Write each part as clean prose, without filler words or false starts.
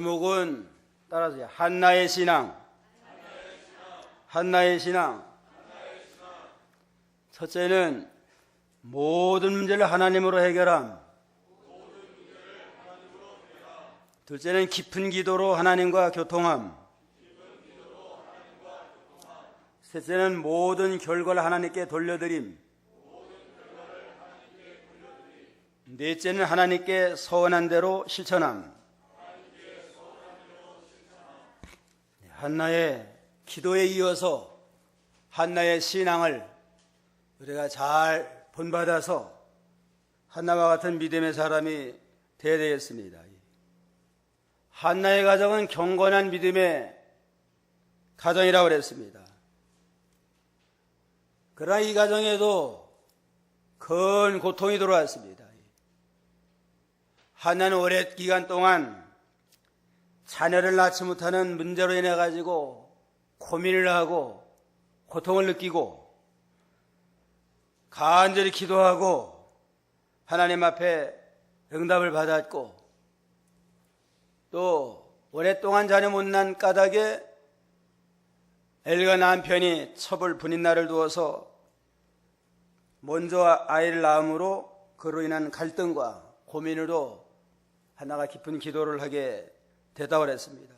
제목은 따라서 한나의 신앙. 한나의 신앙. 첫째는 모든 문제를 하나님으로 해결함. 둘째는 깊은 기도로 하나님과 교통함. 셋째는 모든 결과를 하나님께 돌려드림. 넷째는 하나님께 서원한 대로 실천함. 한나의 기도에 이어서 한나의 신앙을 우리가 잘 본받아서 한나와 같은 믿음의 사람이 되어야 되겠습니다. 한나의 가정은 경건한 믿음의 가정이라고 그랬습니다. 그러나 이 가정에도 큰 고통이 들어왔습니다. 한나는 오랜 기간 동안 자녀를 낳지 못하는 문제로 인해 가지고 고민을 하고 고통을 느끼고 간절히 기도하고 하나님 앞에 응답을 받았고 또 오랫동안 자녀 못 낳은 까닭에 엘가 남편이 첩을 분인 날을 두어서 먼저 아이를 낳음으로 그로 인한 갈등과 고민으로 한나가 깊은 기도를 하게 대답을 했습니다.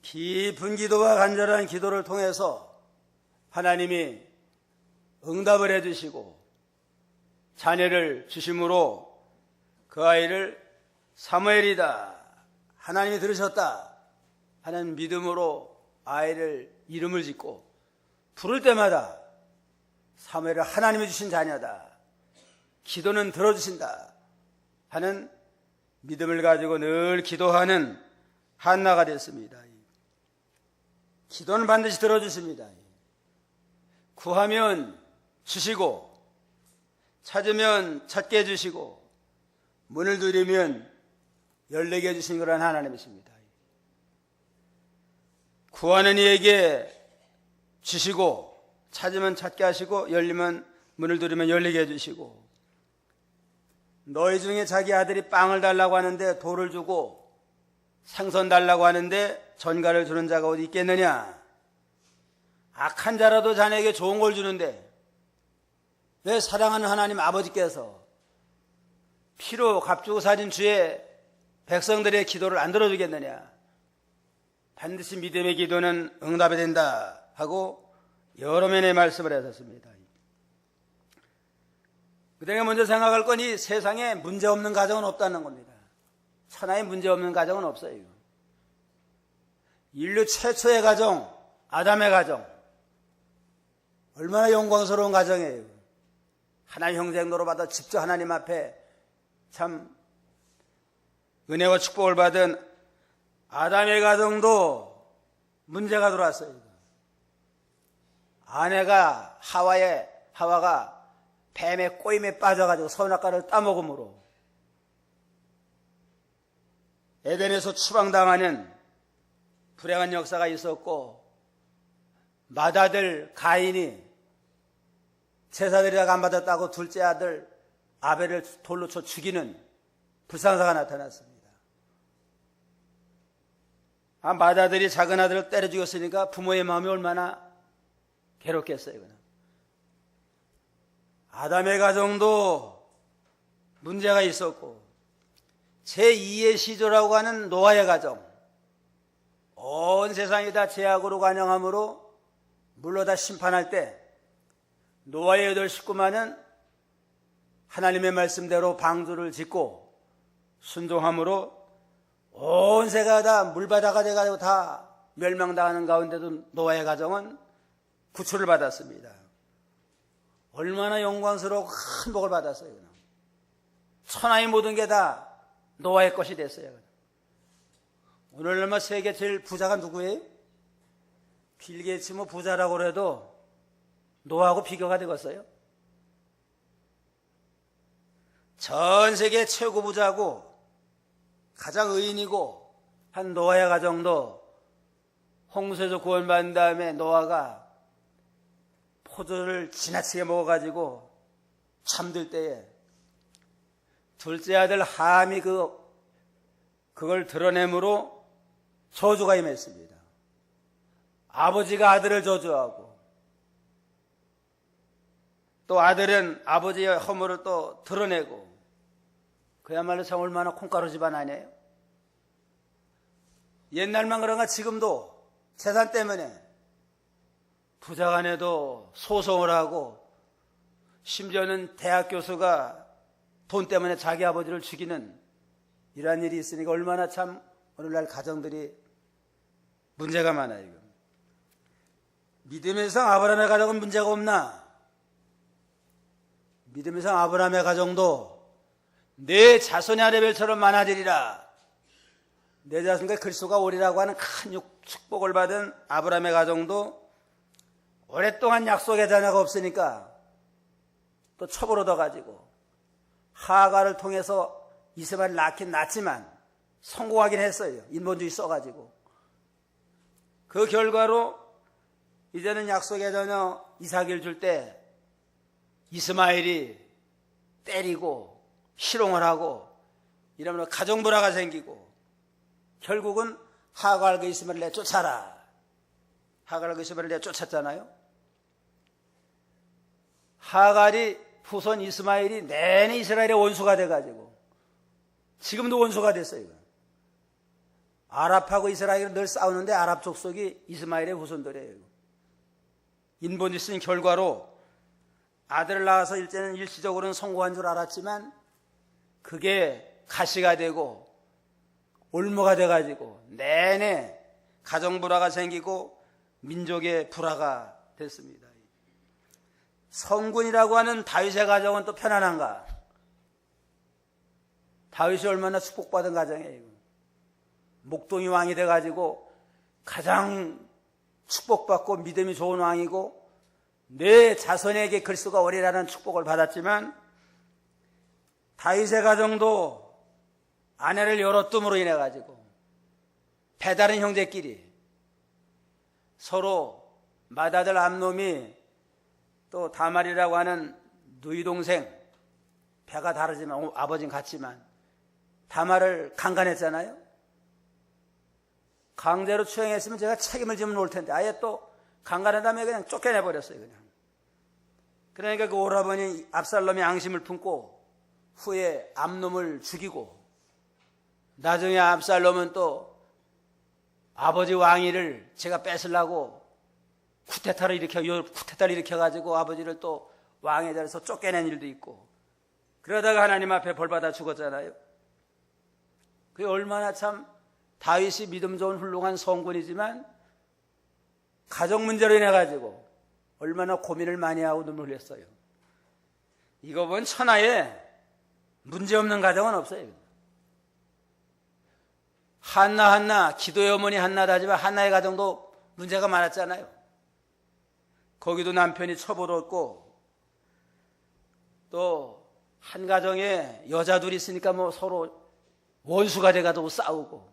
깊은 기도와 간절한 기도를 통해서 하나님이 응답을 해주시고 자녀를 주심으로 그 아이를 사무엘이다, 하나님이 들으셨다 하는 믿음으로 아이를 이름을 짓고 부를 때마다 사무엘은 하나님이 주신 자녀다, 기도는 들어주신다 하는 믿음을 가지고 늘 기도하는 한나가 됐습니다. 기도는 반드시 들어주십니다. 구하면 주시고 찾으면 찾게 해주시고 문을 두드리면 열리게 해주신 그런 하나님이십니다. 구하는 이에게 주시고 찾으면 찾게 하시고 열리면 문을 두드리면 열리게 해주시고 너희 중에 자기 아들이 빵을 달라고 하는데 돌을 주고 생선 달라고 하는데 전갈을 주는 자가 어디 있겠느냐? 악한 자라도 자네에게 좋은 걸 주는데 왜 사랑하는 하나님 아버지께서 피로 값주고 사진 주의 백성들의 기도를 안 들어주겠느냐? 반드시 믿음의 기도는 응답이 된다 하고 여러 면의 말씀을 하셨습니다. 그대가 먼저 생각할 건 이 세상에 문제없는 가정은 없다는 겁니다. 천하에 문제없는 가정은 없어요. 인류 최초의 가정, 아담의 가정, 얼마나 영광스러운 가정이에요. 하나님 형제행도로 받아 직접 하나님 앞에 참 은혜와 축복을 받은 아담의 가정도 문제가 들어왔어요. 아내가 하와가 뱀의 꼬임에 빠져가지고 선악과를 따먹음으로 에덴에서 추방당하는 불행한 역사가 있었고 맏아들 가인이 제사드리다가 안 받았다고 둘째 아들 아벨을 돌로 쳐 죽이는 불상사가 나타났습니다. 맏아들이 작은 아들을 때려 죽였으니까 부모의 마음이 얼마나 괴롭겠어요. 아담의 가정도 문제가 있었고 제2의 시조라고 하는 노아의 가정, 온 세상이 다 죄악으로 관영함으로 물로 다 심판할 때 노아의 8 식구만은 하나님의 말씀대로 방주를 짓고 순종함으로 온 세가 다 물바다가 돼가지고 다 멸망당하는 가운데도 노아의 가정은 구출을 받았습니다. 얼마나 영광스러워 큰 복을 받았어요. 천하의 모든 게 다 노아의 것이 됐어요. 오늘날 세계 제일 부자가 누구예요? 빌 게이츠 뭐 부자라고 해도 노아하고 비교가 되겠어요? 전 세계 최고 부자고 가장 의인이고 한 노아의 가정도 홍수에서 구원받은 다음에 노아가 포도를 지나치게 먹어가지고 잠들 때에 둘째 아들 함이 그 그걸 드러내므로 저주가 임했습니다. 아버지가 아들을 저주하고 또 아들은 아버지의 허물을 또 드러내고 그야말로 참 얼마나 콩가루 집안 아니에요? 옛날만 그런가 지금도 재산 때문에 부자간에도 소송을 하고 심지어는 대학 교수가 돈 때문에 자기 아버지를 죽이는 이러한 일이 있으니까 얼마나 참 오늘날 가정들이 문제가 많아요. 믿음의 성 아브라함의 가정은 문제가 없나? 믿음의 성 아브라함의 가정도 내 자손이 아벨처럼 많아지리라. 내 자손과 그리스도가 오리라고 하는 큰 축복을 받은 아브라함의 가정도 오랫동안 약속의 자녀가 없으니까 또 첩을 얻어가지고 하가를 통해서 이스마엘을 낳긴 낳지만 성공하긴 했어요. 인본주의 써가지고. 그 결과로 이제는 약속의 자녀 이삭을 줄 때 이스마엘이 때리고 희롱을 하고 이러면 가정불화가 생기고 결국은 하갈과 이스마엘을 내쫓아라. 하갈과 이스마엘을 내쫓았잖아요. 하갈이 후손 이스마엘이 내내 이스라엘의 원수가 돼가지고 지금도 원수가 됐어요. 아랍하고 이스라엘은 늘 싸우는데 아랍 족속이 이스마엘의 후손들이에요. 인본주의 쓴 결과로 아들을 낳아서 일제는 일시적으로는 성공한 줄 알았지만 그게 가시가 되고 올무가 돼가지고 내내 가정불화가 생기고 민족의 불화가 됐습니다. 성군이라고 하는 다윗의 가정은 또 편안한가? 다윗이 얼마나 축복받은 가정이에요. 목동이 왕이 돼가지고 가장 축복받고 믿음이 좋은 왕이고 내 자손에게 그리스도가 오리라는 축복을 받았지만 다윗의 가정도 아내를 여러 뜸으로 인해 가지고 배다른 형제끼리 서로 맏아들 암놈이 또 다말이라고 하는 누이 동생 배가 다르지만 아버지는 같지만 다말을 강간했잖아요. 강제로 추행했으면 제가 책임을 지면 올 텐데 아예 또 강간한 다음에 그냥 쫓겨내버렸어요. 그냥. 그러니까 그 오라버니 압살롬이 앙심을 품고 후에 암놈을 죽이고 나중에 압살롬은 또 아버지 왕위를 제가 뺏으려고 쿠데타를 일으켜가지고 아버지를 또 왕의 자리에서 쫓겨낸 일도 있고 그러다가 하나님 앞에 벌받아 죽었잖아요. 그게 얼마나 참 다윗이 믿음 좋은 훌륭한 성군이지만 가정 문제로 인해 가지고 얼마나 고민을 많이 하고 눈물 흘렸어요. 이거 본 천하에 문제없는 가정은 없어요. 한나 기도의 어머니 한나도 하지만 한나의 가정도 문제가 많았잖아요. 거기도 남편이 처벌했고 또 한 가정에 여자 둘이 있으니까 뭐 서로 원수가 돼가지고 싸우고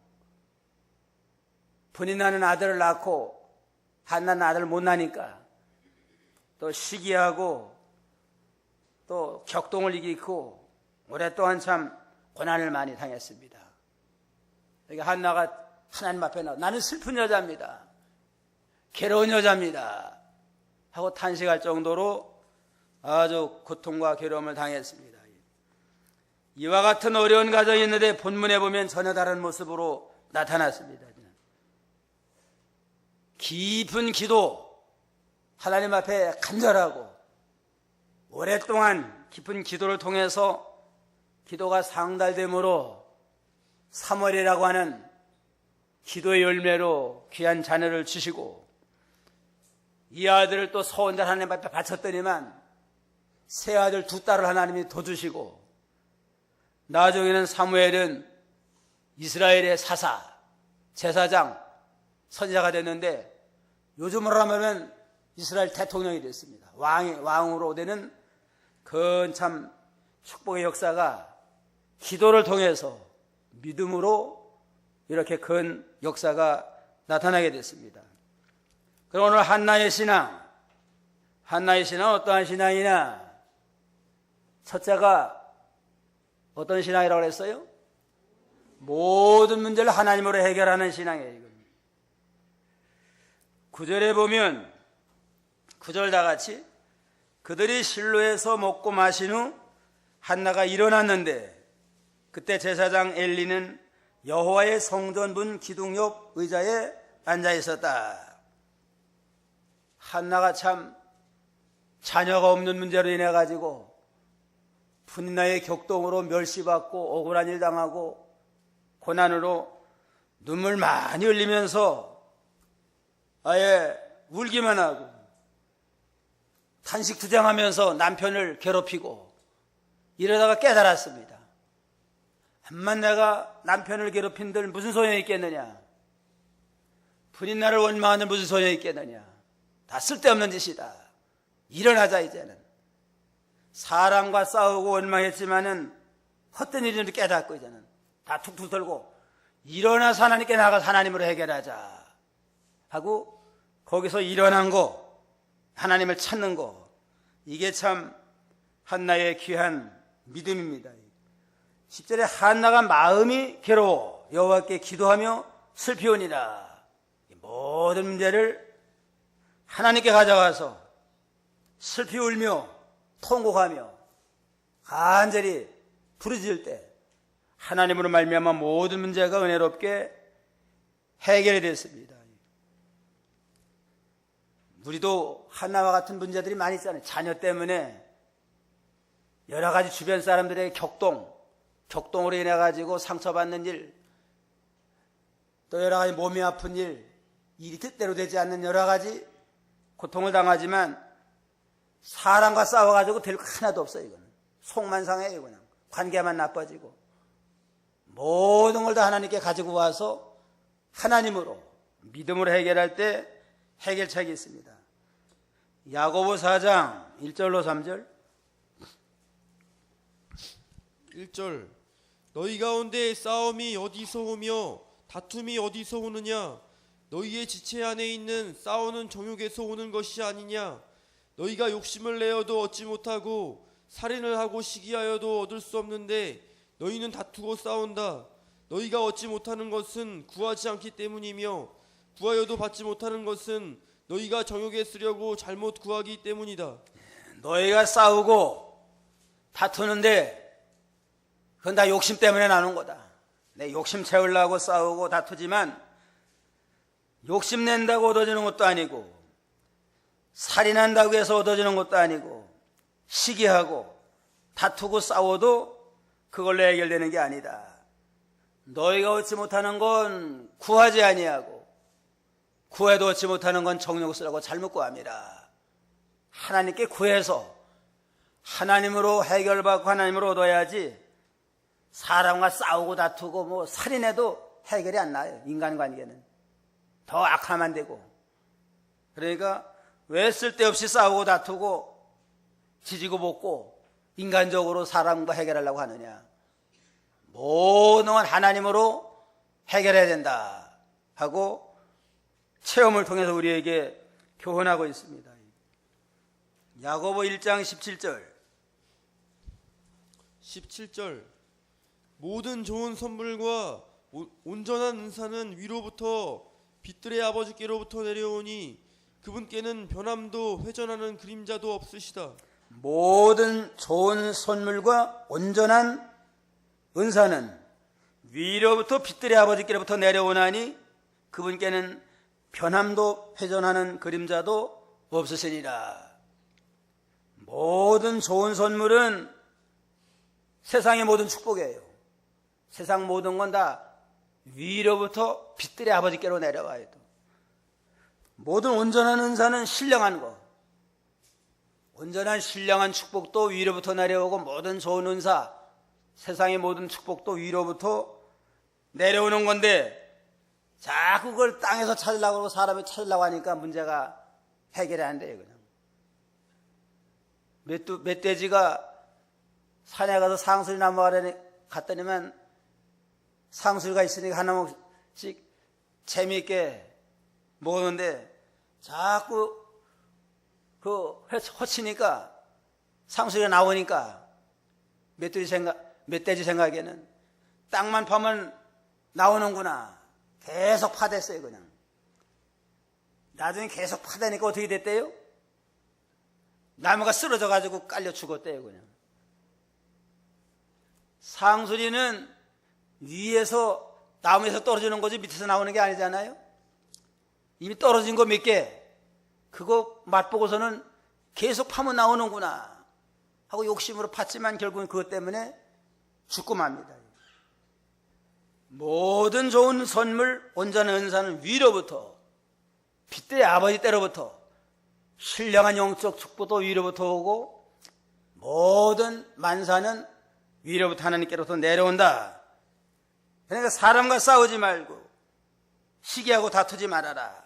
분이 나는 아들을 낳고 한나는 아들을 못 낳으니까 또 시기하고 또 격동을 일으키고 오랫동안 참 고난을 많이 당했습니다. 그러니까 한나가 하나님 앞에 나와 나는 슬픈 여자입니다. 괴로운 여자입니다. 하고 탄식할 정도로 아주 고통과 괴로움을 당했습니다. 이와 같은 어려운 가정이 있는데 본문에 보면 전혀 다른 모습으로 나타났습니다. 깊은 기도, 하나님 앞에 간절하고 오랫동안 깊은 기도를 통해서 기도가 상달됨으로 사무엘이라고 하는 기도의 열매로 귀한 자녀를 주시고 이 아들을 또 소원자 하나님 앞에 바쳤더니만 새 아들 두 딸을 하나님이 더 주시고 나중에는 사무엘은 이스라엘의 사사, 제사장, 선지자가 됐는데 요즘으로 하면 이스라엘 대통령이 됐습니다. 왕으로 되는 그 참 축복의 역사가 기도를 통해서 믿음으로 이렇게 큰 역사가 나타나게 됐습니다. 그럼 오늘 한나의 신앙은 어떠한 신앙이냐? 첫째가 어떤 신앙이라고 그랬어요? 모든 문제를 하나님으로 해결하는 신앙이에요. 9절에 보면 9절 다 같이 그들이 실로에서 먹고 마신 후 한나가 일어났는데 그때 제사장 엘리는 여호와의 성전 문 기둥 옆 의자에 앉아 있었다. 한나가 참 자녀가 없는 문제로 인해 가지고 분나의 격동으로 멸시받고 억울한 일 당하고 고난으로 눈물 많이 흘리면서 아예 울기만 하고 탄식 투정하면서 남편을 괴롭히고 이러다가 깨달았습니다. 암만 내가 남편을 괴롭힌들 무슨 소용이 있겠느냐, 분인 나를 원망하는 무슨 소용이 있겠느냐, 다 쓸데없는 짓이다. 일어나자. 이제는 사람과 싸우고 원망했지만은 헛된 일인지 깨닫고 이제는 다 툭툭 털고 일어나서 하나님께 나가서 하나님으로 해결하자 하고 거기서 일어난 거, 하나님을 찾는 거, 이게 참 한나의 귀한 믿음입니다. 10절에 한나가 마음이 괴로워 여호와께 기도하며 슬피오니라. 모든 문제를 하나님께 가져가서 슬피 울며 통곡하며 간절히 부르짖을 때 하나님으로 말미암아 모든 문제가 은혜롭게 해결이 됐습니다. 우리도 한나와 같은 문제들이 많이 있잖아요. 자녀 때문에 여러 가지 주변 사람들의 격동으로 인해 가지고 상처받는 일, 또 여러 가지 몸이 아픈 일, 일이 뜻대로 되지 않는 여러 가지 고통을 당하지만 사람과 싸워가지고 될 거 하나도 없어요. 이거는 속만 상해요. 그냥 관계만 나빠지고 모든 걸 다 하나님께 가지고 와서 하나님으로 믿음으로 해결할 때 해결책이 있습니다. 야고보 4장 1절로 3절. 1절 너희 가운데 싸움이 어디서 오며 다툼이 어디서 오느냐? 너희의 지체 안에 있는 싸우는 정욕에서 오는 것이 아니냐? 너희가 욕심을 내어도 얻지 못하고 살인을 하고 시기하여도 얻을 수 없는데 너희는 다투고 싸운다. 너희가 얻지 못하는 것은 구하지 않기 때문이며 구하여도 받지 못하는 것은 너희가 정욕에 쓰려고 잘못 구하기 때문이다. 너희가 싸우고 다투는데 그건 다 욕심 때문에 나는 거다. 내 욕심 채우려고 싸우고 다투지만 욕심 낸다고 얻어지는 것도 아니고 살인한다고 해서 얻어지는 것도 아니고 시기하고 다투고 싸워도 그걸로 해결되는 게 아니다. 너희가 얻지 못하는 건 구하지 아니하고 구해도 얻지 못하는 건 정욕을 쓰라고 잘못 구합니다. 하나님께 구해서 하나님으로 해결받고 하나님으로 얻어야지 사람과 싸우고 다투고 뭐 살인해도 해결이 안 나요. 인간관계는 더 악화만 되고. 그러니까 왜 쓸데없이 싸우고 다투고 지지고 볶고 인간적으로 사람과 해결하려고 하느냐. 모든 건 하나님으로 해결해야 된다 하고 체험을 통해서 우리에게 교훈하고 있습니다. 야고보 1장 17절 모든 좋은 선물과 온전한 은사는 위로부터 빛들의 아버지께로부터 내려오니 그분께는 변함도 회전하는 그림자도 없으시다. 모든 좋은 선물과 온전한 은사는 위로부터 빛들의 아버지께로부터 내려오나니 그분께는 변함도 회전하는 그림자도 없으시니라. 모든 좋은 선물은 세상의 모든 축복이에요. 세상 모든 건 다 위로부터 빛들의 아버지께로 내려와요. 모든 온전한 은사는 신령한 거, 온전한 신령한 축복도 위로부터 내려오고 모든 좋은 은사, 세상의 모든 축복도 위로부터 내려오는 건데 자꾸 그걸 땅에서 찾으려고 하고 사람이 찾으려고 하니까 문제가 해결이 안 돼요. 그냥 멧돼지가 산에 가서 상수리 나무 아래 갔더니만 상수리가 있으니까 하나씩 재미있게 먹었는데 자꾸 그 허치니까 상수리가 나오니까 멧돼지 생각에는 땅만 파면 나오는구나. 계속 파댔어요, 그냥. 나중에 계속 파대니까 어떻게 됐대요? 나무가 쓰러져가지고 깔려 죽었대요, 그냥. 상수리는 위에서, 나무에서 떨어지는 거지 밑에서 나오는 게 아니잖아요? 이미 떨어진 거 몇 개, 그거 맛보고서는 계속 파면 나오는구나 하고 욕심으로 팠지만 결국은 그것 때문에 죽고 맙니다. 모든 좋은 선물, 온전한 은사는 위로부터, 핏대의 아버지 때로부터, 신령한 영적 축복도 위로부터 오고, 모든 만사는 위로부터 하나님께로부터 내려온다. 그러니까 사람과 싸우지 말고 시기하고 다투지 말아라.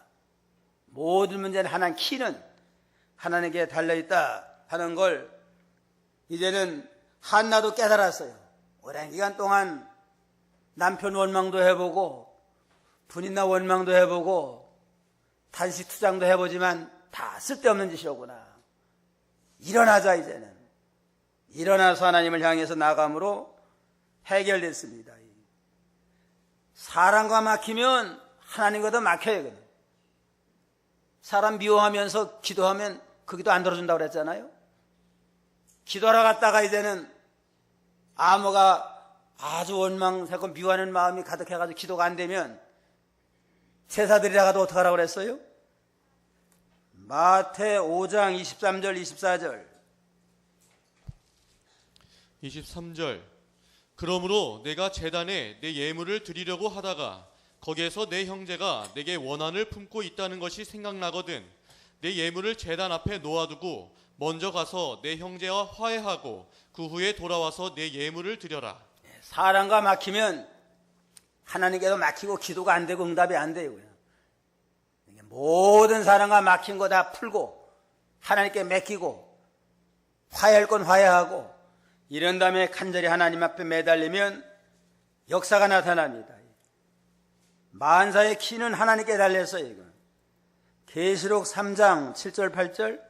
모든 문제는 하나님, 키는 하나님께 달려있다 하는 걸 이제는 한나도 깨달았어요. 오랜 기간 동안 남편 원망도 해보고 분인나 원망도 해보고 단식 투장도 해보지만 다 쓸데없는 짓이로구나. 일어나자. 이제는 일어나서 하나님을 향해서 나감으로 해결됐습니다. 사람과 막히면 하나님과도 막혀요. 그냥. 사람 미워하면서 기도하면 그 기도 안 들어준다고 그랬잖아요. 기도하러 갔다가 이제는 암호가 아주 원망스럽고 미워하는 마음이 가득해가지고 기도가 안 되면 제사드리다가도 어떡하라고 그랬어요? 마태 5장 23절 24절 23절 그러므로 내가 제단에 내 예물을 드리려고 하다가 거기에서 내 형제가 내게 원한을 품고 있다는 것이 생각나거든 내 예물을 제단 앞에 놓아두고 먼저 가서 내 형제와 화해하고 그 후에 돌아와서 내 예물을 드려라. 사람과 막히면 하나님께도 막히고 기도가 안 되고 응답이 안 돼요. 모든 사람과 막힌 거 다 풀고 하나님께 맡기고 화해할 건 화해하고 이런 다음에 간절히 하나님 앞에 매달리면 역사가 나타납니다. 만사의 키는 하나님께 달렸어요. 이거. 계시록 3장 7절 8절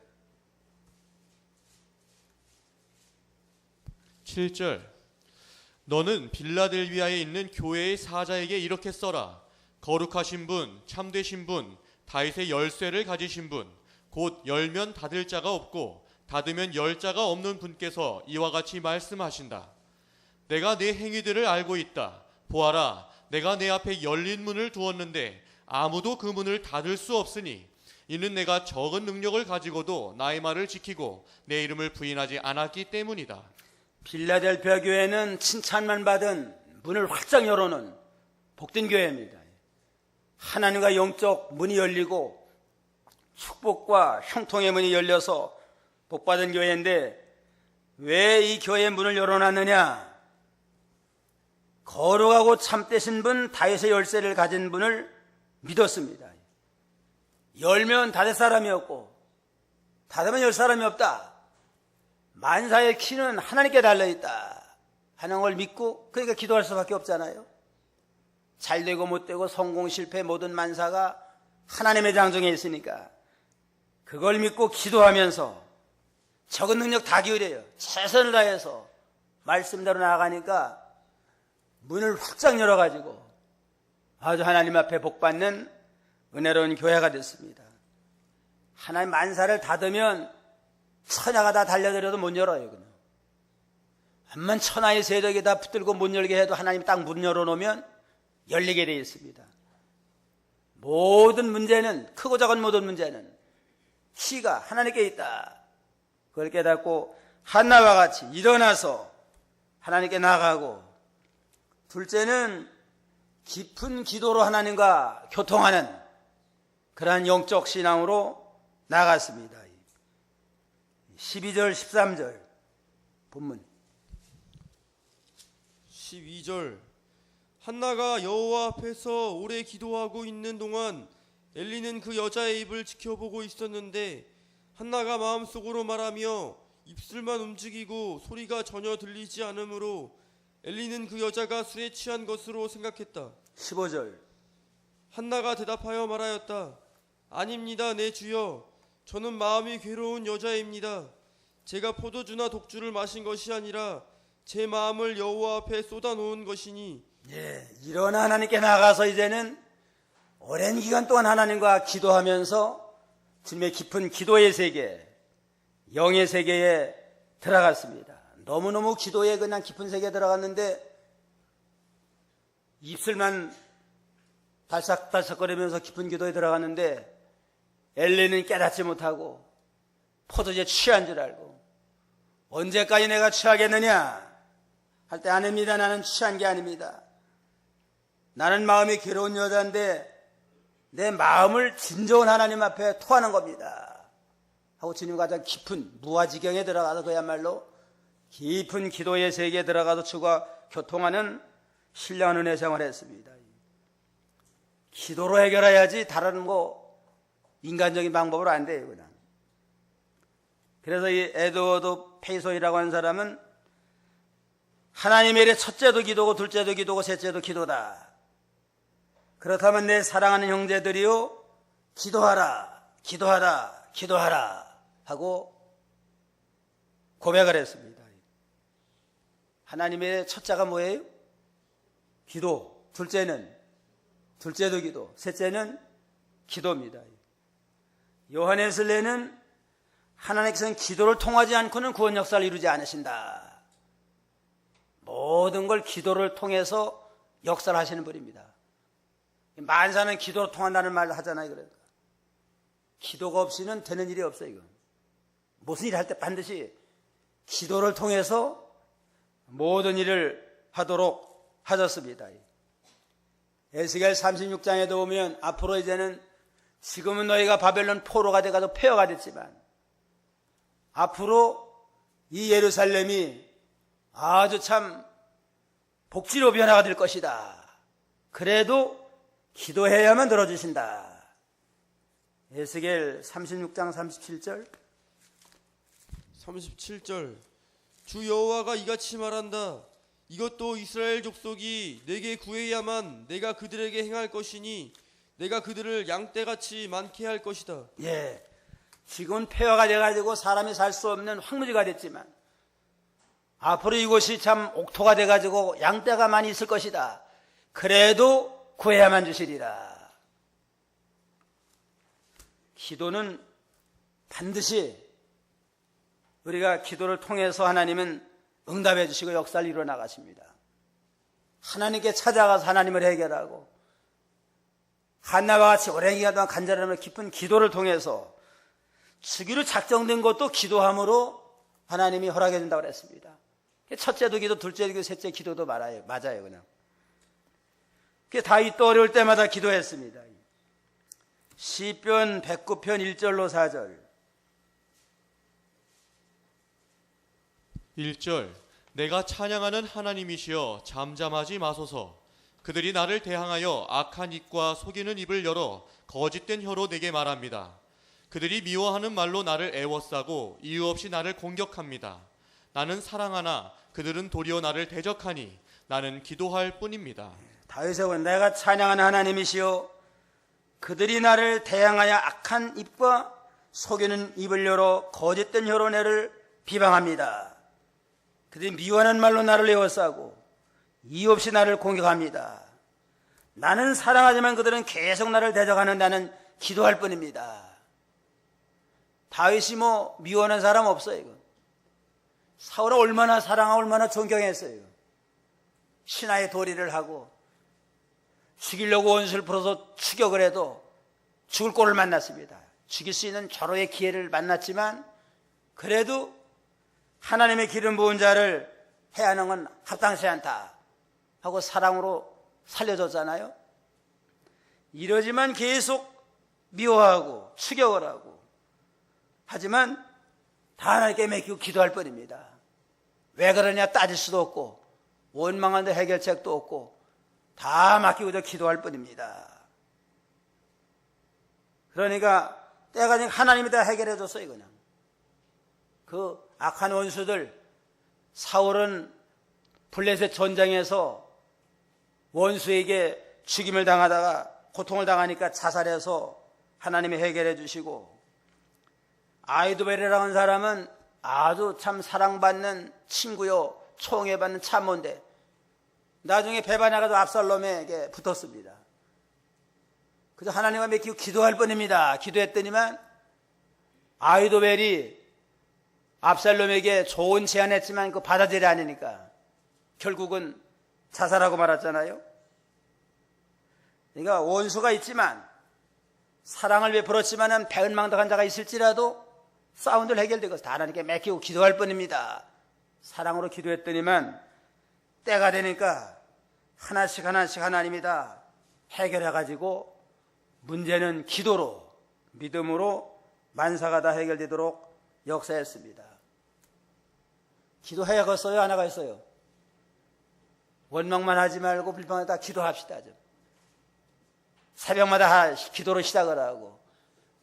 7절 너는 빌라델비아에 있는 교회의 사자에게 이렇게 써라. 거룩하신 분, 참되신 분, 다윗의 열쇠를 가지신 분, 곧 열면 닫을 자가 없고 닫으면 열 자가 없는 분께서 이와 같이 말씀하신다. 내가 네 행위들을 알고 있다. 보아라, 내가 내 앞에 열린 문을 두었는데 아무도 그 문을 닫을 수 없으니 이는 내가 적은 능력을 가지고도 나의 말을 지키고 내 이름을 부인하지 않았기 때문이다. 빌라델피아 교회는 칭찬만 받은 문을 활짝 열어놓은 복된 교회입니다. 하나님과 영적 문이 열리고 축복과 형통의 문이 열려서 복받은 교회인데 왜 이 교회의 문을 열어놨느냐? 거룩하고 참되신 분, 다윗의 열쇠를 가진 분을 믿었습니다. 열면 닫을 사람이 없고 닫으면 열 사람이 없다. 만사의 키는 하나님께 달려있다 하는 걸 믿고 그러니까 기도할 수밖에 없잖아요. 잘되고 못되고 성공 실패 모든 만사가 하나님의 장중에 있으니까 그걸 믿고 기도하면서 적은 능력 다 기울여요. 최선을 다해서 말씀대로 나아가니까 문을 확장 열어가지고 아주 하나님 앞에 복받는 은혜로운 교회가 됐습니다. 하나님 만사를 닫으면 천하가 다 달려들어도 못 열어요. 그냥. 암만 천하의 세력이 다 붙들고 못 열게 해도 하나님 딱 문 열어놓으면 열리게 되어 있습니다. 모든 문제는, 크고 작은 모든 문제는 키가 하나님께 있다. 그걸 깨닫고 한나와 같이 일어나서 하나님께 나가고, 둘째는 깊은 기도로 하나님과 교통하는 그러한 영적 신앙으로 나갔습니다. 12절 13절 본문 12절 한나가 여호와 앞에서 오래 기도하고 있는 동안 엘리는 그 여자의 입을 지켜보고 있었는데 한나가 마음속으로 말하며 입술만 움직이고 소리가 전혀 들리지 않으므로 엘리는 그 여자가 술에 취한 것으로 생각했다. 15절 한나가 대답하여 말하였다. 아닙니다, 내 주여. 저는 마음이 괴로운 여자입니다. 제가 포도주나 독주를 마신 것이 아니라 제 마음을 여호와 앞에 쏟아놓은 것이니 예, 이런 하나님께 나가서 이제는 오랜 기간 동안 하나님과 기도하면서 주님의 깊은 기도의 세계, 영의 세계에 들어갔습니다. 너무너무 기도에 그냥 깊은 세계에 들어갔는데 입술만 달싹달싹거리면서 깊은 기도에 들어갔는데 엘리는 깨닫지 못하고 포도주에 취한 줄 알고 언제까지 내가 취하겠느냐 할 때 아닙니다. 나는 취한 게 아닙니다. 나는 마음이 괴로운 여자인데 내 마음을 진정한 하나님 앞에 토하는 겁니다 하고 주님과 가장 깊은 무아지경에 들어가서 그야말로 깊은 기도의 세계에 들어가서 주가 교통하는 신령한 은혜 생활을 했습니다. 기도로 해결해야지 다른 인간적인 방법으로 안 돼요. 그냥. 그래서 이 에드워드 페이소이라고 하는 사람은 하나님의 일에 첫째도 기도고 둘째도 기도고 셋째도 기도다. 그렇다면 내 사랑하는 형제들이요 기도하라 기도하라 기도하라 하고 고백을 했습니다. 하나님의 첫째가 뭐예요? 기도. 둘째도 기도. 셋째는 기도입니다. 요한의 슬레는 하나님께서는 기도를 통하지 않고는 구원 역사를 이루지 않으신다. 모든 걸 기도를 통해서 역사를 하시는 분입니다. 만사는 기도로 통한다는 말을 하잖아요. 그러니까 기도가 없이는 되는 일이 없어요. 이건. 무슨 일을 할 때 반드시 기도를 통해서 모든 일을 하도록 하셨습니다. 에스겔 36장에도 보면 앞으로 이제는 지금은 너희가 바벨론 포로가 돼가지고 폐허가 됐지만 앞으로 이 예루살렘이 아주 참 복지로 변화가 될 것이다. 그래도 기도해야만 들어주신다. 에스겔 36장 37절 37절 주 여호와가 이같이 말한다. 이것도 이스라엘 족속이 내게 구해야만 내가 그들에게 행할 것이니 내가 그들을 양떼같이 많게 할 것이다. 예, 지금 폐허가 돼가지고 사람이 살 수 없는 황무지가 됐지만 앞으로 이곳이 참 옥토가 돼가지고 양떼가 많이 있을 것이다. 그래도 구해야만 주시리라. 기도는 반드시 우리가 기도를 통해서 하나님은 응답해 주시고 역사를 이루어 나가십니다. 하나님께 찾아가서 하나님을 해결하고 한나와 같이 오랜 기간 동안 간절함을 깊은 기도를 통해서 주기로 작정된 것도 기도함으로 하나님이 허락해 준다고 그랬습니다. 첫째도 기도, 둘째도 기도, 셋째 기도도 맞아요. 그냥. 다윗도 어려울 때마다 기도했습니다. 시편 109편 1절로 4절 1절 내가 찬양하는 하나님이시여 잠잠하지 마소서. 그들이 나를 대항하여 악한 입과 속이는 입을 열어 거짓된 혀로 내게 말합니다. 그들이 미워하는 말로 나를 애워싸고 이유 없이 나를 공격합니다. 나는 사랑하나 그들은 도리어 나를 대적하니 나는 기도할 뿐입니다. 다윗은 내가 찬양하는 하나님이시여 그들이 나를 대항하여 악한 입과 속이는 입을 열어 거짓된 혀로 나를 비방합니다. 그들이 미워하는 말로 나를 에워싸고 이유 없이 나를 공격합니다. 나는 사랑하지만 그들은 계속 나를 대적하는 나는 기도할 뿐입니다. 다윗이 미워하는 사람 없어요. 이거. 사울을 얼마나 사랑하고 얼마나 존경했어요. 신하의 도리를 하고 죽이려고 원수를 풀어서 추격을 해도 죽을 꼴을 만났습니다. 죽일 수 있는 절호의 기회를 만났지만 그래도 하나님의 기름 부은 자를 해하는 건 합당치 않다 하고 사랑으로 살려줬잖아요. 이러지만 계속 미워하고 추격을 하고 하지만 다 하나님께 맡기고 기도할 뿐입니다. 왜 그러냐 따질 수도 없고 원망하는데 해결책도 없고 다 맡기고 기도할 뿐입니다. 그러니까 때가 되면 하나님이 다 해결해 줬어요. 그냥 그 악한 원수들 사울은 블레셋 전장에서 원수에게 죽임을 당하다가 고통을 당하니까 자살해서 하나님이 해결해 주시고 아이도벨이라는 사람은 아주 참 사랑받는 친구요 총애받는 참모인데 나중에 배반해가지고 압살롬에게 붙었습니다. 그저 하나님과 맡기고 기도할 뻔입니다. 기도했더니만 아히도벨이 압살롬에게 좋은 제안했지만 그 받아들이 아니니까 결국은 자살하고 말았잖아요. 그러니까 원수가 있지만 사랑을 베풀었지만은 배은망덕한 자가 있을지라도 싸움들 해결되고 다 하나님께 맡기고 기도할 뻔입니다. 사랑으로 기도했더니만 때가 되니까 하나씩 하나님이 다 해결해가지고 문제는 기도로 믿음으로 만사가 다 해결되도록 역사했습니다. 기도해야겠어요? 안 하겠어요? 원망만 하지 말고 불평하다 기도합시다. 좀. 새벽마다 기도로 시작을 하고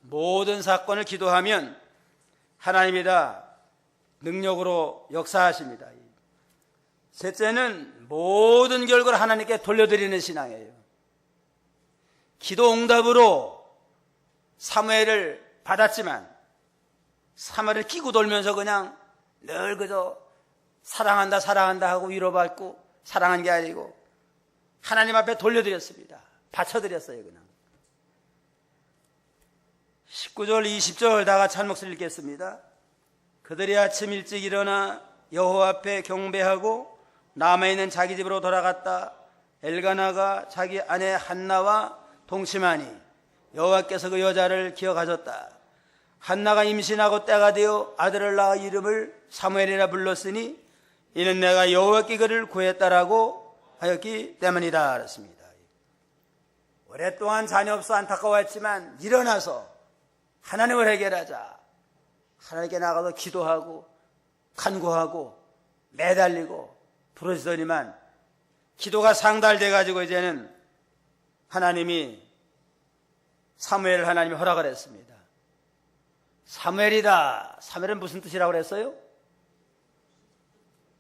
모든 사건을 기도하면 하나님이 다 능력으로 역사하십니다. 셋째는 모든 결과를 하나님께 돌려드리는 신앙이에요. 기도 응답으로 사무엘을 받았지만 사무엘을 끼고 돌면서 그냥 늘 그저 사랑한다 하고 위로받고 사랑한 게 아니고 하나님 앞에 돌려드렸습니다. 바쳐드렸어요. 그냥 19절 20절 다 같이 한 목소리 읽겠습니다. 그들이 아침 일찍 일어나 여호와 앞에 경배하고 남아있는 자기 집으로 돌아갔다. 엘가나가 자기 아내 한나와 동침하니 여호와께서 그 여자를 기억하셨다. 한나가 임신하고 때가 되어 아들을 낳아 이름을 사무엘이라 불렀으니 이는 내가 여호와께 그를 구했다라고 하였기 때문이다. 그렇습니다. 오랫동안 자녀 없어 안타까워했지만 일어나서 하나님을 해결하자. 하나님께 나가서 기도하고 간구하고 매달리고 부르시더니만 기도가 상달돼 가지고 이제는 하나님이 사무엘을 하나님이 허락을 했습니다. 사무엘이다. 사무엘은 무슨 뜻이라고 그랬어요?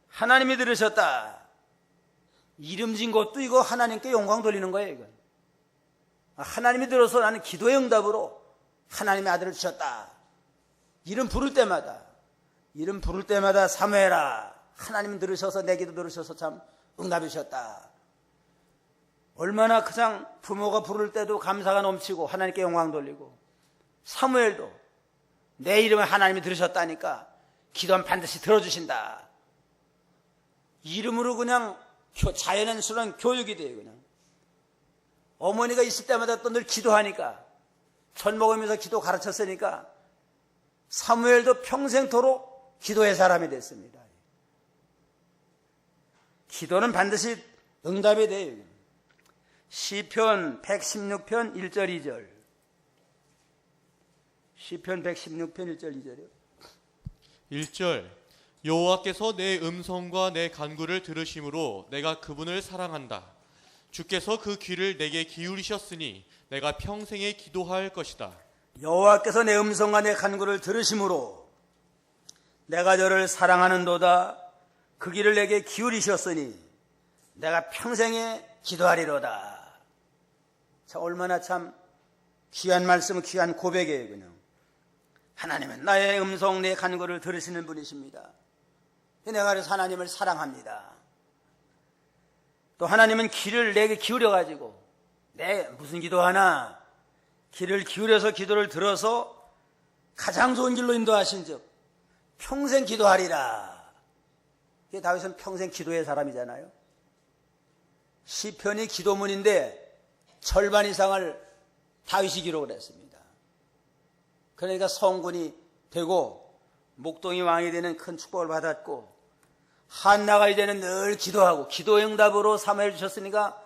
하나님이 들으셨다. 이름 진 것도 이거 하나님께 영광 돌리는 거예요. 이건. 하나님이 들어서 나는 기도의 응답으로 하나님의 아들을 주셨다. 이름 부를 때마다 사무엘아 하나님 들으셔서 내 기도 들으셔서 참 응답해 주셨다. 얼마나 그냥 부모가 부를 때도 감사가 넘치고 하나님께 영광 돌리고 사무엘도 내 이름을 하나님이 들으셨다니까 기도하면 반드시 들어주신다. 이름으로 그냥 자연스러운 교육이 돼요. 그냥 어머니가 있을 때마다 또 늘 기도하니까 전 먹으면서 기도 가르쳤으니까 사무엘도 평생토록 기도의 사람이 됐습니다. 기도는 반드시 응답이 돼요. 시편 116편 1절 2절. 시편 116편 1절 2절이요. 1절 여호와께서 내 음성과 내 간구를 들으심으로 내가 그분을 사랑한다. 주께서 그 귀를 내게 기울이셨으니 내가 평생에 기도할 것이다. 여호와께서 내 음성과 내 간구를 들으심으로 내가 저를 사랑하는도다. 그 귀를 내게 기울이셨으니 내가 평생에 기도하리로다. 자, 얼마나 참 귀한 말씀, 귀한 고백이에요. 그냥 하나님은 나의 음성, 내 간구를 들으시는 분이십니다. 내가 그래서 하나님을 사랑합니다. 또 하나님은 귀를 내게 기울여가지고 내 무슨 기도하나 귀를 기울여서 기도를 들어서 가장 좋은 길로 인도하신 즉 평생 기도하리라. 다윗은 평생 기도의 사람이잖아요. 시편이 기도문인데 절반 이상을 다윗이 기록을 했습니다. 그러니까 성군이 되고 목동이 왕이 되는 큰 축복을 받았고 한나가 이제는 늘 기도하고 기도의 응답으로 사무엘 주셨으니까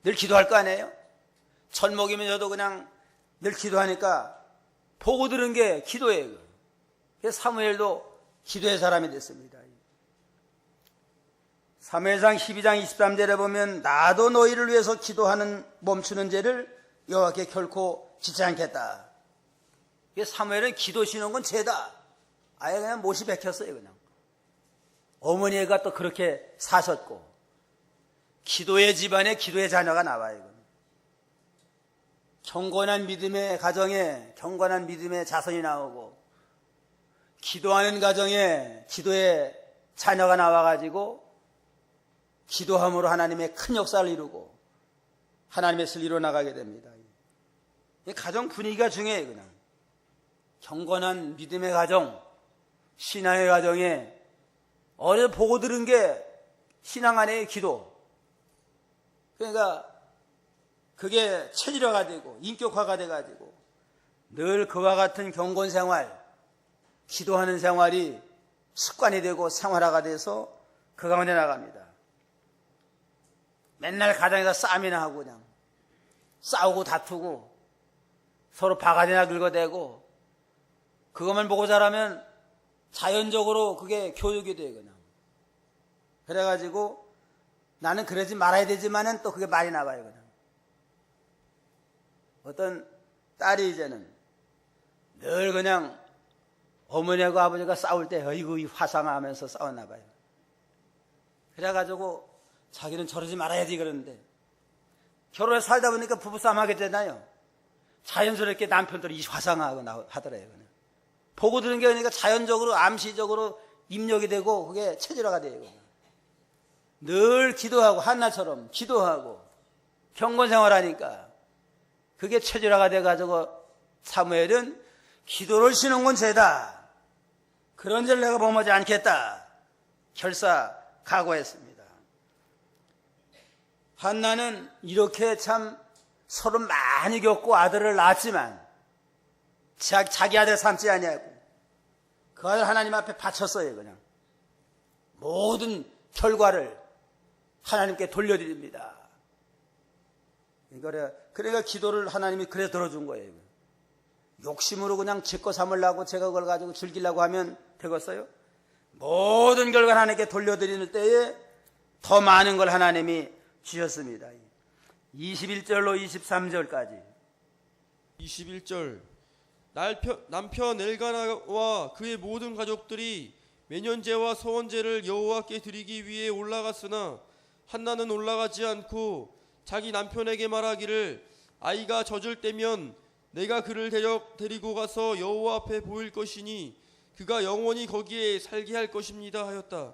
늘 기도할 거 아니에요? 천목이면 저도 그냥 늘 기도하니까 보고 들은 게 기도예요. 그래서 사무엘도 기도의 사람이 됐습니다. 사무엘상 12장 23절에 보면 나도 너희를 위해서 기도하는 멈추는 죄를 여호와께 결코 짓지 않겠다. 사무엘은 기도 쉬는 건 죄다. 아예 그냥 못이 박혔어요. 그냥 어머니가 또 그렇게 사셨고 기도의 집안에 기도의 자녀가 나와요. 경건한 믿음의 가정에 경건한 믿음의 자손이 나오고 기도하는 가정에 기도의 자녀가 나와가지고 기도함으로 하나님의 큰 역사를 이루고 하나님의 뜻을 이루어나가게 됩니다. 이 가정 분위기가 중요해요. 그냥 경건한 믿음의 가정, 신앙의 가정에 어디서 보고 들은 게 신앙 안의 기도. 그러니까 그게 체질화가 되고 인격화가 돼가지고 늘 그와 같은 경건 생활, 기도하는 생활이 습관이 되고 생활화가 돼서 그 가운데 나갑니다. 맨날 가정에서 싸움이나 하고 그냥 싸우고 다투고 서로 바가지나 긁어대고 그것만 보고 자라면 자연적으로 그게 교육이 돼요. 그냥. 그래가지고 나는 그러지 말아야 되지만은 또 그게 말이 나와요. 그냥. 어떤 딸이 이제는 늘 그냥 어머니하고 아버지가 싸울 때 어이구 화상하면서 싸웠나 봐요. 그래가지고 자기는 저러지 말아야지 그러는데 결혼해 살다 보니까 부부싸움 하게 되나요? 자연스럽게 남편들이 화상하고 하더래요. 그냥. 보고 들은 게 그러니까 자연적으로 암시적으로 입력이 되고 그게 체질화가 돼요. 늘 기도하고 한나처럼 기도하고 경건생활하니까 그게 체질화가 돼가지고 사무엘은 기도를 쉬는 건 죄다. 그런 죄를 내가 범하지 않겠다. 결사 각오했습니다. 한나는 이렇게 참 서로 많이 겪고 아들을 낳았지만 자기 아들 삼지 아니하고 그 아들 하나님 앞에 바쳤어요. 그냥 모든 결과를 하나님께 돌려드립니다. 그러니까 기도를 하나님이 그래서 들어준 거예요. 욕심으로 그냥 제 거 삼으려고 제가 그걸 가지고 즐기려고 하면 되겠어요? 모든 결과 하나님께 돌려드리는 때에 더 많은 걸 하나님이 주셨습니다. 21절로 23절까지 21절 남편 엘가나와 그의 모든 가족들이 매년제와 서원제를 여호와께 드리기 위해 올라갔으나 한나는 올라가지 않고 자기 남편에게 말하기를 아이가 젖을 때면 내가 그를 데리고 가서 여호와 앞에 보일 것이니 그가 영원히 거기에 살게 할 것입니다 하였다.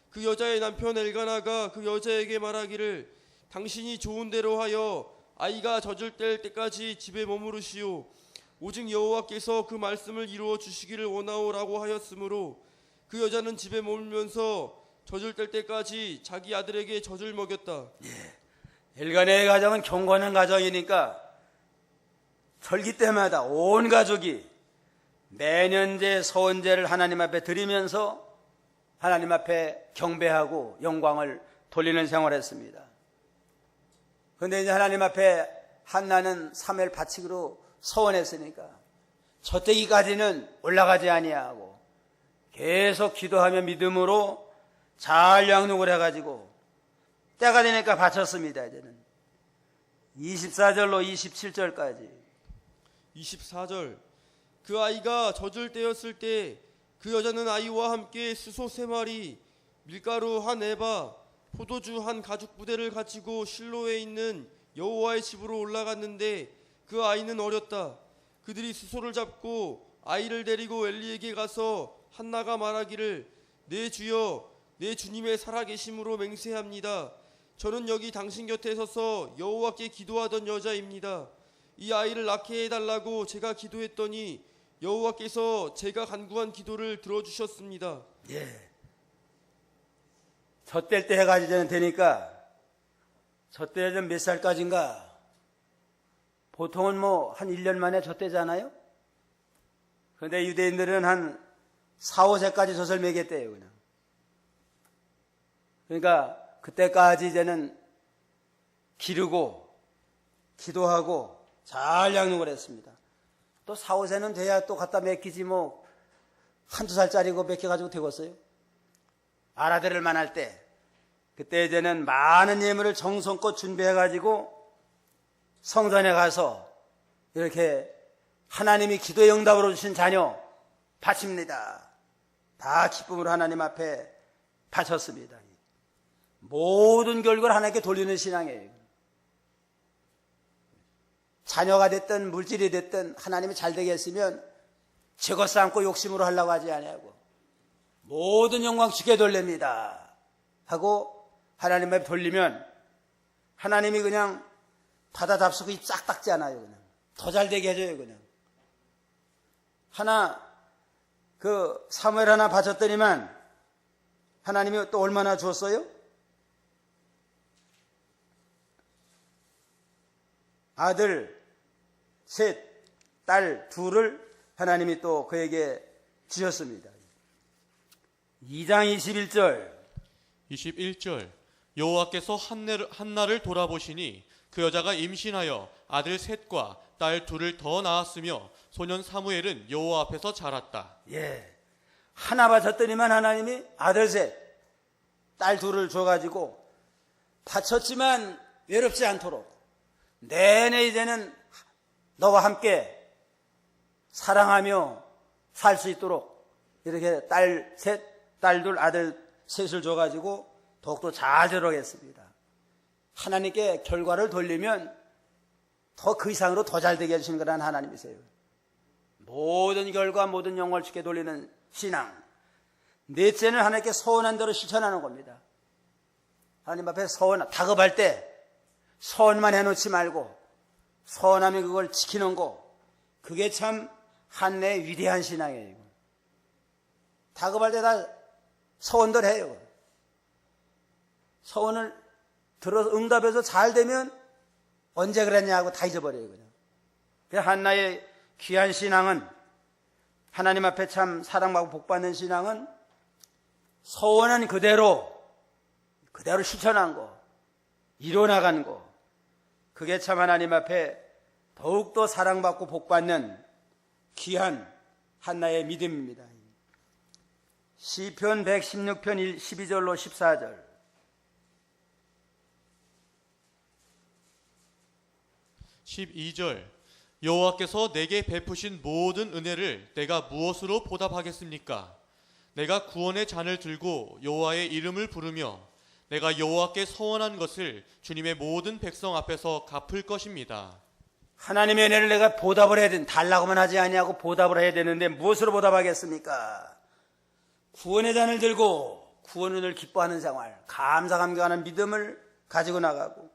그 여자의 남편 엘가나가 그 여자에게 말하기를 당신이 좋은 대로 하여 아이가 젖을 뗄 때까지 집에 머무르시오. 오직 여호와께서 그 말씀을 이루어 주시기를 원하오라고 하였으므로 그 여자는 집에 머물면서 젖을 뗄 때까지 자기 아들에게 젖을 먹였다. 엘가나의 가정은 경건한 가정이니까 절기 때마다 온 가족이 매년제 서원제를 하나님 앞에 드리면서 하나님 앞에 경배하고 영광을 돌리는 생활을 했습니다. 그런데 이제 하나님 앞에 한나는 사무엘 바치기로 서원했으니까 젖대기까지는 올라가지 아니하고 계속 기도하며 믿음으로 잘 양육을 해가지고 때가 되니까 바쳤습니다. 이제는 24절로 27절까지 24절 그 아이가 젖을 때였을 때 그 여자는 아이와 함께 수소 3마리, 밀가루 한 에바, 포도주 한 가죽 부대를 가지고 실로에 있는 여호와의 집으로 올라갔는데 그 아이는 어렸다. 그들이 수소를 잡고 아이를 데리고 엘리에게 가서 한나가 말하기를 내 주여 내 주님의 살아계심으로 맹세합니다. 저는 여기 당신 곁에 서서 여호와께 기도하던 여자입니다. 이 아이를 낳게 해달라고 제가 기도했더니 여호와께서 제가 간구한 기도를 들어주셨습니다. 젖될 때 해가 되니까 젖대는 몇 살까지인가? 보통은 한 1년 만에 젖대잖아요? 그런데 유대인들은 한 4, 5세까지 젖을 먹였대요. 그냥. 그러니까 그때까지 이제는 기르고 기도하고 잘 양육을 했습니다. 또 4, 5세는 돼야 또 갖다 먹이지 한두 살짜리고 먹여가지고 되겠어요? 알아들을 만할 때 그때 이제는 많은 예물을 정성껏 준비해가지고 성전에 가서 이렇게 하나님이 기도의 응답으로 주신 자녀 바칩니다. 다 기쁨으로 하나님 앞에 바쳤습니다. 모든 결과를 하나님께 돌리는 신앙이에요. 자녀가 됐든 물질이 됐든 하나님이 잘 되게 했으면 제거 쌓고 욕심으로 하려고 하지 아니하고 모든 영광 주께 돌립니다 하고 하나님 앞에 돌리면 하나님이 그냥 바다 잡수고 입 싹 닦지 않아요. 그냥 더 잘 되게 해줘요. 그냥 사무엘 하나 바쳤더니만 하나님이 또 얼마나 주었어요? 아들 셋, 딸 둘을 하나님이 또 그에게 주셨습니다. 2장 21절 21절 여호와께서 한나를 돌아보시니 그 여자가 임신하여 아들 셋과 딸 둘을 더 낳았으며 소년 사무엘은 여호와 앞에서 자랐다. 예, 하나 바쳤더니만 하나님이 아들 셋, 딸 둘을 줘가지고 바쳤지만 외롭지 않도록 내내 이제는 너와 함께 사랑하며 살 수 있도록 이렇게 딸 셋, 딸 둘, 아들 셋을 줘가지고 더욱더 잘 자라겠습니다. 하나님께 결과를 돌리면 더 그 이상으로 더 잘 되게 해주시는 거라는 하나님이세요. 모든 결과, 모든 영광을 주께 돌리는 신앙. 넷째는 하나님께 서원한 대로 실천하는 겁니다. 하나님 앞에 다급할 때 서원만 해놓지 말고 서원하면 그걸 지키는 거, 그게 참 한나의 위대한 신앙이에요. 다급할 때 다 서원들 해요. 서원을 들어서 응답해서 잘 되면 언제 그랬냐고 다 잊어버려요. 그냥 한나의 귀한 신앙은, 하나님 앞에 참 사랑받고 복받는 신앙은 서원은 그대로 실천한 거, 이뤄나간 거, 그게 참 하나님 앞에 더욱더 사랑받고 복받는 귀한 한나의 믿음입니다. 시편 116편 12절로 14절 12절 여호와께서 내게 베푸신 모든 은혜를 내가 무엇으로 보답하겠습니까? 내가 구원의 잔을 들고 여호와의 이름을 부르며 내가 여호와께 서원한 것을 주님의 모든 백성 앞에서 갚을 것입니다. 하나님의 은혜를 내가 보답을 해야 되는, 달라고만 하지 아니하고 보답을 해야 되는데 무엇으로 보답하겠습니까? 구원의 잔을 들고 구원을 기뻐하는 생활, 감사 감격하는 믿음을 가지고 나가고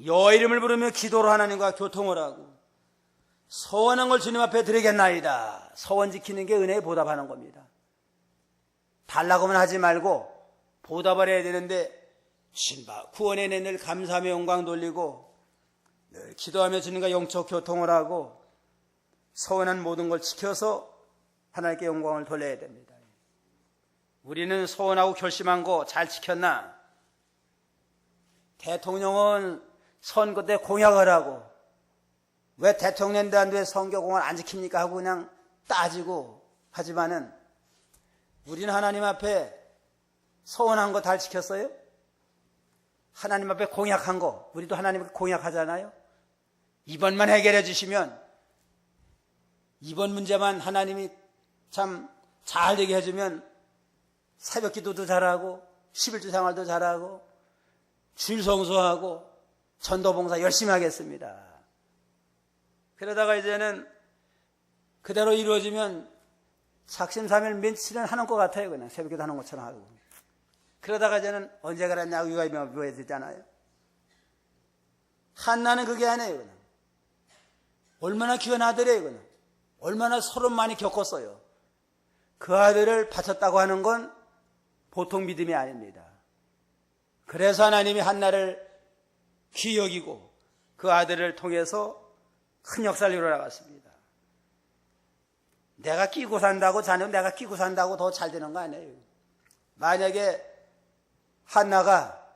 여호와 이름을 부르며 기도로 하나님과 교통을 하고 서원한 걸 주님 앞에 드리겠나이다. 서원 지키는 게 은혜에 보답하는 겁니다. 달라고만 하지 말고 보답을 해야 되는데 구원의 은혜 늘 감사하며 영광 돌리고 늘 기도하며 주님과 영적 교통을 하고 서원한 모든 걸 지켜서 하나님께 영광을 돌려야 됩니다. 우리는 서원하고 결심한 거 잘 지켰나? 대통령은 선거 때 공약을 하고 왜 대통령 대한도에 선거 공약을 안 지킵니까 하고 그냥 따지고 하지만은 우리는 하나님 앞에 서원한 거 잘 지켰어요? 하나님 앞에 공약한 거 우리도 하나님 앞에 공약하잖아요. 이번만 해결해 주시면, 이번 문제만 하나님이 참 잘 되게 해주면 새벽 기도도 잘하고 11주 생활도 잘하고 주일 성수하고 전도봉사 열심히 하겠습니다. 그러다가 이제는 그대로 이루어지면 작심삼일 며칠은 하는 것 같아요. 그냥 새벽 기도 하는 것처럼 하고. 그러다가 이제는 언제 그랬냐고 유아비묘해 되잖아요. 한나는 그게 아니에요. 그냥. 얼마나 귀한 아들이에요. 그냥. 얼마나 서로 많이 겪었어요. 그 아들을 바쳤다고 하는 건 보통 믿음이 아닙니다. 그래서 하나님이 한나를 귀히 여기고 그 아들을 통해서 큰 역사를 이루어나갔습니다. 내가 끼고 산다고, 자녀는 내가 끼고 산다고 더 잘 되는 거 아니에요. 만약에 한나가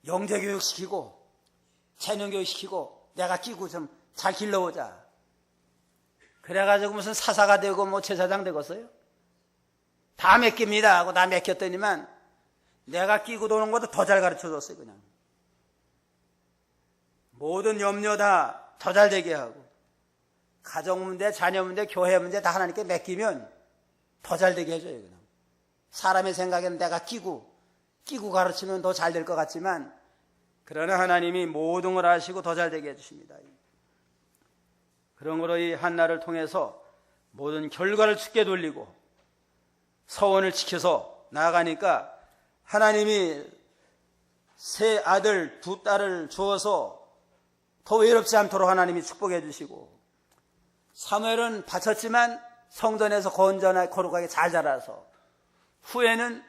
영재교육 시키고 체능교육 시키고 내가 끼고 좀 잘 길러보자, 그래가지고 무슨 사사가 되고 뭐 제사장 되겠어요? 다 맡깁니다 하고 다 맡겼더니만 내가 끼고 도는 것도 더 잘 가르쳐줬어요. 그냥 모든 염려 다 더 잘 되게 하고 가정 문제, 자녀 문제, 교회 문제 다 하나님께 맡기면 더 잘 되게 해줘요. 그냥 사람의 생각에는 내가 끼고 가르치면 더 잘 될 것 같지만, 그러나 하나님이 모든 걸 아시고 더 잘 되게 해주십니다. 그런 거로 이 한나를 통해서 모든 결과를 주께 돌리고 서원을 지켜서 나아가니까 하나님이 세 아들 두 딸을 주어서 더 외롭지 않도록 하나님이 축복해 주시고, 사무엘은 바쳤지만 성전에서 건전하게 거룩하게 잘 자라서 후에는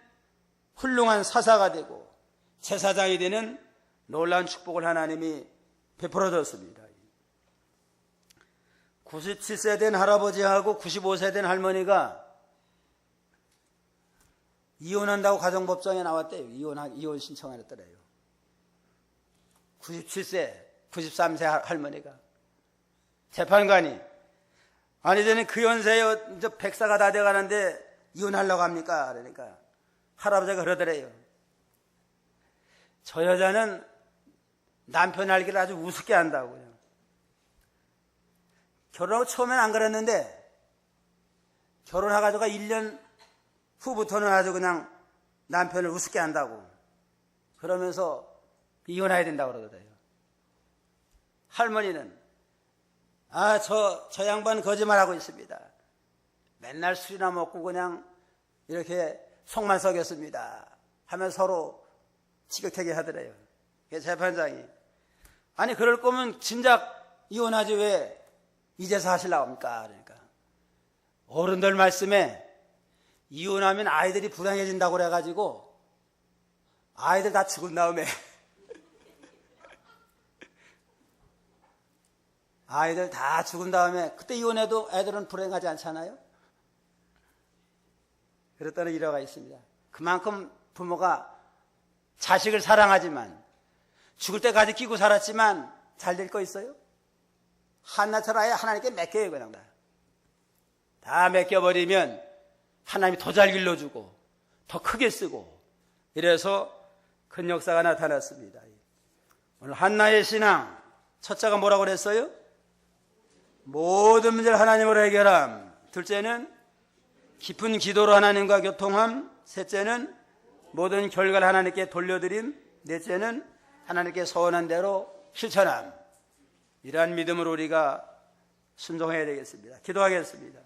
훌륭한 사사가 되고 제사장이 되는 놀라운 축복을 하나님이 베풀어 줬습니다. 97세 된 할아버지하고 95세 된 할머니가 이혼한다고 가정법정에 나왔대요. 이혼 신청하랬더래요. 97세, 93세 할머니가. 재판관이, 아니, 저는 그 연세에 이제 백사가 다 돼가는데 이혼하려고 합니까? 그러니까 할아버지가 그러더래요. 저 여자는 남편 알기를 아주 우습게 한다고요. 결혼하고 처음엔 안 그랬는데 결혼해가지고 1년 후부터는 아주 그냥 남편을 우습게 한다고 그러면서 이혼해야 된다고 그러더래요. 할머니는 저 양반 거짓말하고 있습니다. 맨날 술이나 먹고 그냥 이렇게 속만 썩였습니다 하면 서로 지긋하게 하더래요. 재판장이, 아니 그럴 거면 진작 이혼하지 왜 이제서 하시려고 합니까? 그러니까 어른들 말씀에 이혼하면 아이들이 불행해진다고 그래가지고 아이들 다 죽은 다음에 아이들 다 죽은 다음에 그때 이혼해도 애들은 불행하지 않잖아요. 그랬다는 일화가 있습니다. 그만큼 부모가 자식을 사랑하지만 죽을 때까지 끼고 살았지만 잘 될 거 있어요? 한나처럼 아예 하나님께 맡겨요. 그냥 다 맡겨버리면 하나님이 더 잘 길러주고 더 크게 쓰고 이래서 큰 역사가 나타났습니다. 오늘 한나의 신앙 첫째가 뭐라고 그랬어요? 모든 문제를 하나님으로 해결함. 둘째는 깊은 기도로 하나님과 교통함. 셋째는 모든 결과를 하나님께 돌려드림. 넷째는 하나님께 서원한 대로 실천함. 이러한 믿음으로 우리가 순종해야 되겠습니다. 기도하겠습니다.